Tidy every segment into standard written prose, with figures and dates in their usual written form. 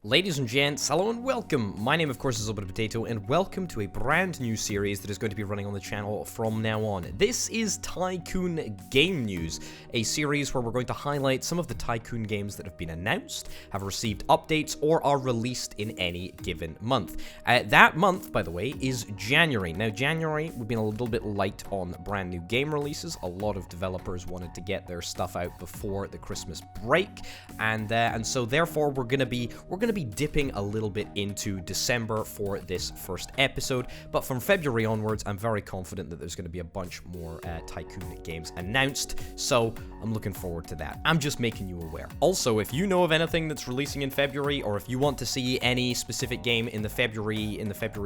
Ladies and gents, hello and welcome. My name, of course, is Potato, and welcome to a brand new series that is going to be running on the channel from now on. This is Tycoon Game News, a series where we're going to highlight some of the Tycoon games that have been announced, have received updates, or are released in any given month. That month, by the way, is January. Now, January, we've been a little bit light on brand new game releases. A lot of developers wanted to get their stuff out before the Christmas break, and so therefore we're gonna be dipping a little bit into December for this first episode, but from February onwards, I'm very confident that there's going to be a bunch more Tycoon games announced, so I'm looking forward to that. I'm just making you aware. Also, if you know of anything that's releasing in February, or if you want to see any specific game in the February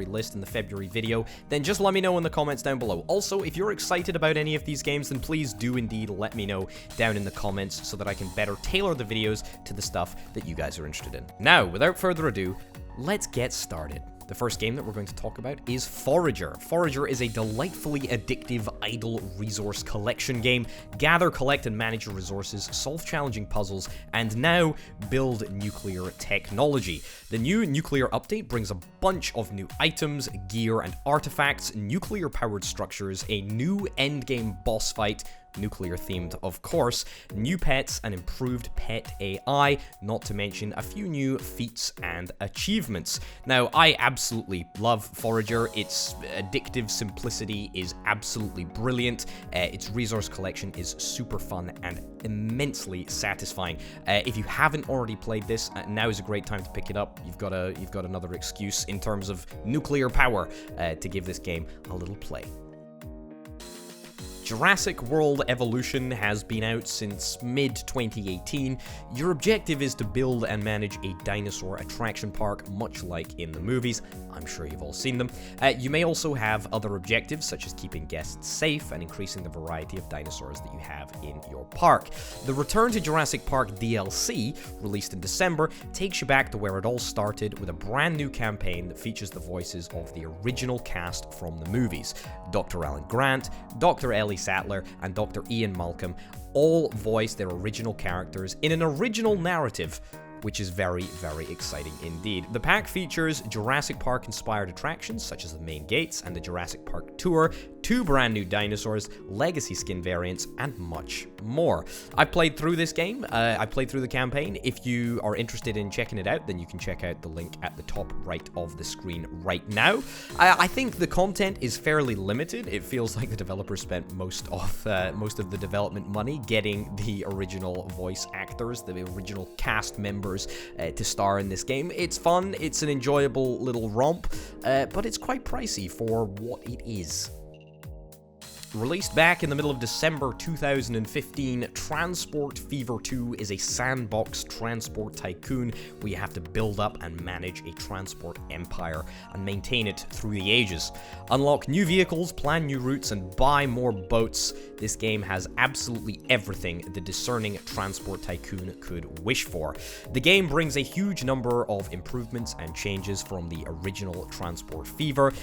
list, in the February video, then just let me know in the comments down below. Also, if you're excited about any of these games, then please do indeed let me know down in the comments so that I can better tailor the videos to the stuff that you guys are interested in. Now, without further ado, let's get started. The first game that we're going to talk about is Forager. Forager is a delightfully addictive idle resource collection game. Gather, collect, and manage your resources, solve challenging puzzles, and now build nuclear technology. The new nuclear update brings a bunch of new items, gear, and artifacts, nuclear-powered structures, a new endgame boss fight, nuclear-themed, of course, new pets, and improved pet AI, not to mention a few new feats and achievements. Now, I absolutely love Forager. Its addictive simplicity is absolutely brilliant. Its resource collection is super fun and immensely satisfying. If you haven't already played this, now is a great time to pick it up. You've got another excuse in terms of nuclear power to give this game a little play. Jurassic World Evolution has been out since mid-2018. Your objective is to build and manage a dinosaur attraction park, much like in the movies. I'm sure you've all seen them. You may also have other objectives, such as keeping guests safe and increasing the variety of dinosaurs that you have in your park. The Return to Jurassic Park DLC, released in December, takes you back to where it all started with a brand new campaign that features the voices of the original cast from the movies. Dr. Alan Grant, Dr. Ellie Sattler, and Dr. Ian Malcolm all voice their original characters in an original narrative, which is very, very exciting indeed. The pack features Jurassic Park-inspired attractions, such as the main gates and the Jurassic Park Tour, 2 brand new dinosaurs, legacy skin variants, and much more. I played through this game. I played through the campaign. If you are interested in checking it out, then you can check out the link at the top right of the screen right now. I think the content is fairly limited. It feels like the developers spent most of the development money getting the original voice actors, the original cast members, to star in this game. It's fun, it's an enjoyable little romp, but it's quite pricey for what it is. Released back in the middle of December 2015, Transport Fever 2 is a sandbox transport tycoon where you have to build up and manage a transport empire and maintain it through the ages. Unlock new vehicles, plan new routes, and buy more boats. This game has absolutely everything the discerning transport tycoon could wish for. The game brings a huge number of improvements and changes from the original Transport Fever.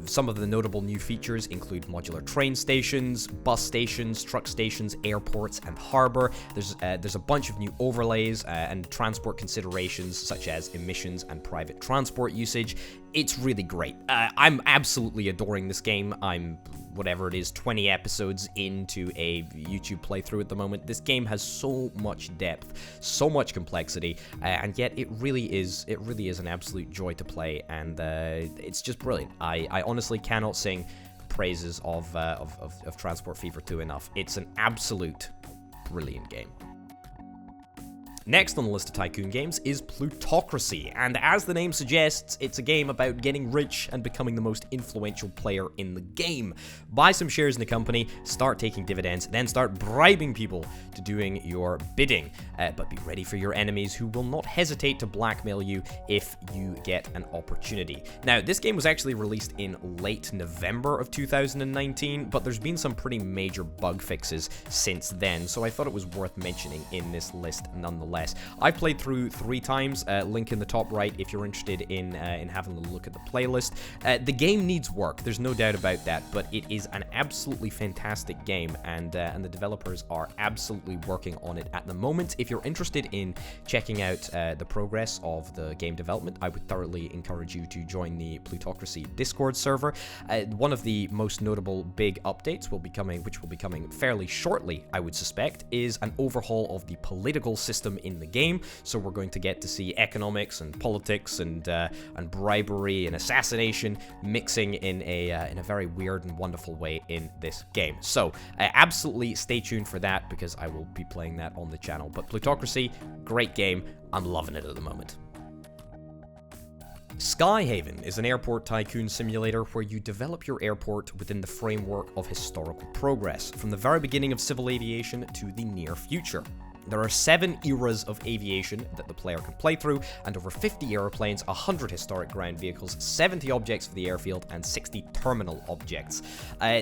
Some of the notable new features include modular train stations, bus stations, truck stations, airports, and harbor. There's a bunch of new overlays and transport considerations such as emissions and private transport usage. It's really great. I'm absolutely adoring this game. I'm, whatever it is, 20 episodes into a YouTube playthrough at the moment. This game has so much depth, so much complexity, and yet it really is an absolute joy to play, and it's just brilliant. I honestly cannot sing praises of Transport Fever 2 enough. It's an absolute brilliant game. Next on the list of Tycoon games is Plutocracy, and as the name suggests, it's a game about getting rich and becoming the most influential player in the game. Buy some shares in the company, start taking dividends, then start bribing people to doing your bidding. But be ready for your enemies who will not hesitate to blackmail you if you get an opportunity. Now, this game was actually released in late November of 2019, but there's been some pretty major bug fixes since then, so I thought it was worth mentioning in this list nonetheless. less. I've played through 3 times, link in the top right if you're interested in having a look at the playlist. The game needs work, there's no doubt about that, but it is an absolutely fantastic game, and the developers are absolutely working on it at the moment. If you're interested in checking out the progress of the game development, I would thoroughly encourage you to join the Plutocracy Discord server. One of the most notable big updates which will be coming fairly shortly, I would suspect, is an overhaul of the political system in the game. So we're going to get to see economics and politics and bribery and assassination mixing in a very weird and wonderful way in this game. So absolutely stay tuned for that, because I will be playing that on the channel. But Plutocracy, great game. I'm loving it at the moment. Skyhaven is an airport tycoon simulator where you develop your airport within the framework of historical progress, from the very beginning of civil aviation to the near future. There are 7 eras of aviation that the player can play through, and over 50 airplanes, 100 historic ground vehicles, 70 objects for the airfield, and 60 terminal objects.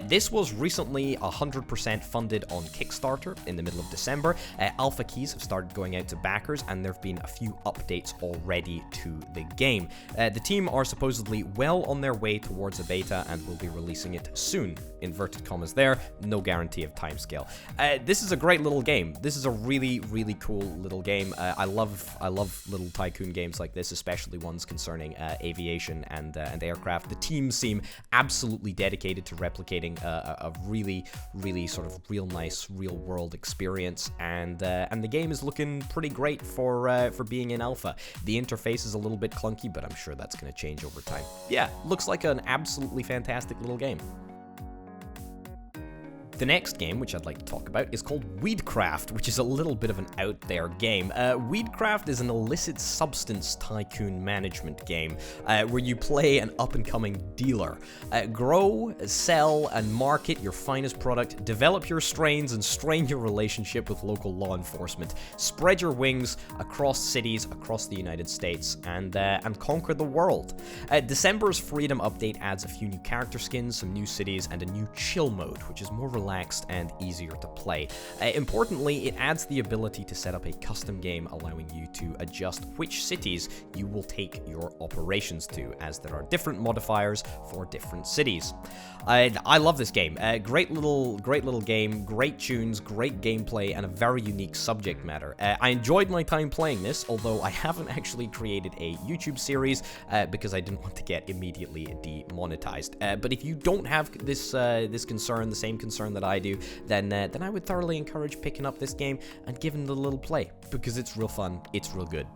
This was recently 100% funded on Kickstarter in the middle of December. Alpha keys have started going out to backers, and there have been a few updates already to the game. The team are supposedly well on their way towards a beta and will be releasing it soon. Inverted commas there, no guarantee of timescale. This is a great little game. This is a really cool little game. I love little tycoon games like this, especially ones concerning aviation and aircraft. The team seem absolutely dedicated to replicating a really sort of real nice real world experience, and the game is looking pretty great for being in alpha. The interface is a little bit clunky, but I'm sure that's going to change over time. Yeah, looks like an absolutely fantastic little game. The next game, which I'd like to talk about, is called WEEDCRAFT, which is a little bit of an out-there game. WEEDCRAFT is an illicit substance tycoon management game, where you play an up-and-coming dealer. Grow, sell, and market your finest product, develop your strains, and strain your relationship with local law enforcement. Spread your wings across cities across the United States, and conquer the world. December's Freedom update adds a few new character skins, some new cities, and a new chill mode, which is more relaxed and easier to play. Importantly, it adds the ability to set up a custom game, allowing you to adjust which cities you will take your operations to, as there are different modifiers for different cities. I love this game. Great little game, great tunes, great gameplay, and a very unique subject matter. I enjoyed my time playing this, although I haven't actually created a YouTube series because I didn't want to get immediately demonetized. But if you don't have this concern, the same concern that I do, then I would thoroughly encourage picking up this game and giving it a little play, because it's real fun, it's real good.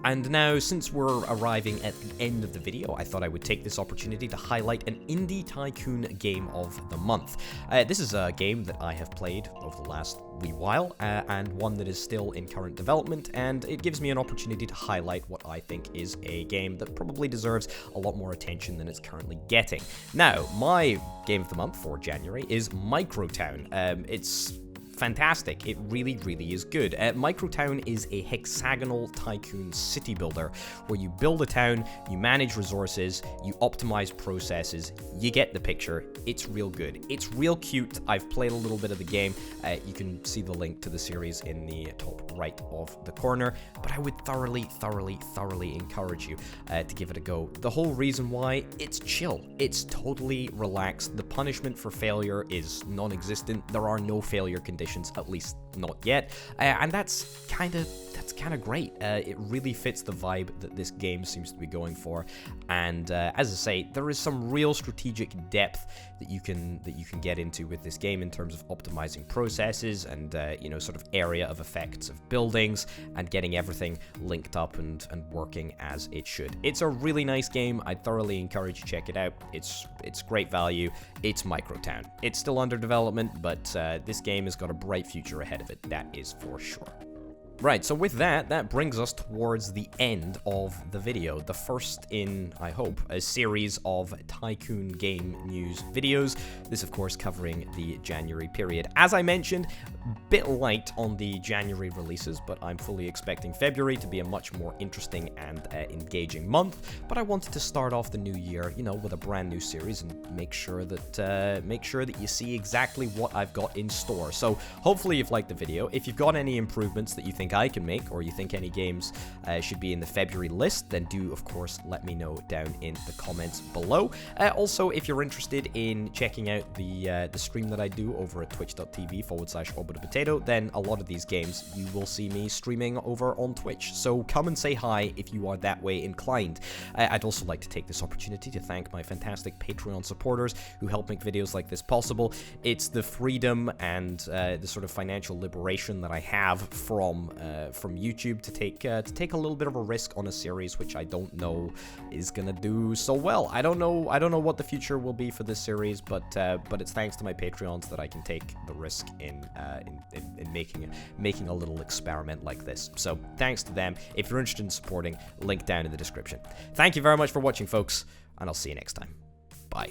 And now, since we're arriving at the end of the video, I thought I would take this opportunity to highlight an indie tycoon game of the month. This is a game that I have played over the last wee while, and one that is still in current development, and it gives me an opportunity to highlight what I think is a game that probably deserves a lot more attention than it's currently getting. Now, my game of the month for January is MICROTOWN. It's fantastic. It really is good. MICROTOWN is a hexagonal tycoon city builder where you build a town, you manage resources, you optimize processes. You get the picture. It's real good. It's real cute. I've played a little bit of the game. You can see the link to the series in the top right of the corner, but I would thoroughly encourage you to give it a go. The whole reason why, it's chill. It's totally relaxed. The punishment for failure is non-existent. There are no failure conditions, at least not yet, and that's kind of great. It really fits the vibe that this game seems to be going for, and as I say, there is some real strategic depth that you can get into with this game in terms of optimizing processes and sort of area of effects of buildings and getting everything linked up and working as it should. It's a really nice game. I thoroughly encourage you to check it out. It's great value. It's MICROTOWN. It's still under development, but this game has got a bright future ahead of it, that is for sure. Right, so with that, that brings us towards the end of the video. The first in, I hope, a series of Tycoon Game news videos. This, of course, covering the January period. As I mentioned, bit light on the January releases, but I'm fully expecting February to be a much more interesting and engaging month. But I wanted to start off the new year, you know, with a brand new series and make sure that you see exactly what I've got in store. So hopefully you've liked the video. If you've got any improvements that you think I can make, or you think any games should be in the February list, then do, of course, let me know down in the comments below. Also, if you're interested in checking out the stream that I do over at twitch.tv/OrbitAPotato, then a lot of these games you will see me streaming over on Twitch. So come and say hi if you are that way inclined. I'd also like to take this opportunity to thank my fantastic Patreon supporters who help make videos like this possible. It's the freedom and the sort of financial liberation that I have from YouTube to take a little bit of a risk on a series which I don't know is gonna do so well. I don't know what the future will be for this series, but it's thanks to my Patreons that I can take the risk in making a little experiment like this. So thanks to them. If you're interested in supporting, link down in the description. Thank you very much for watching, folks, and I'll see you next time. Bye.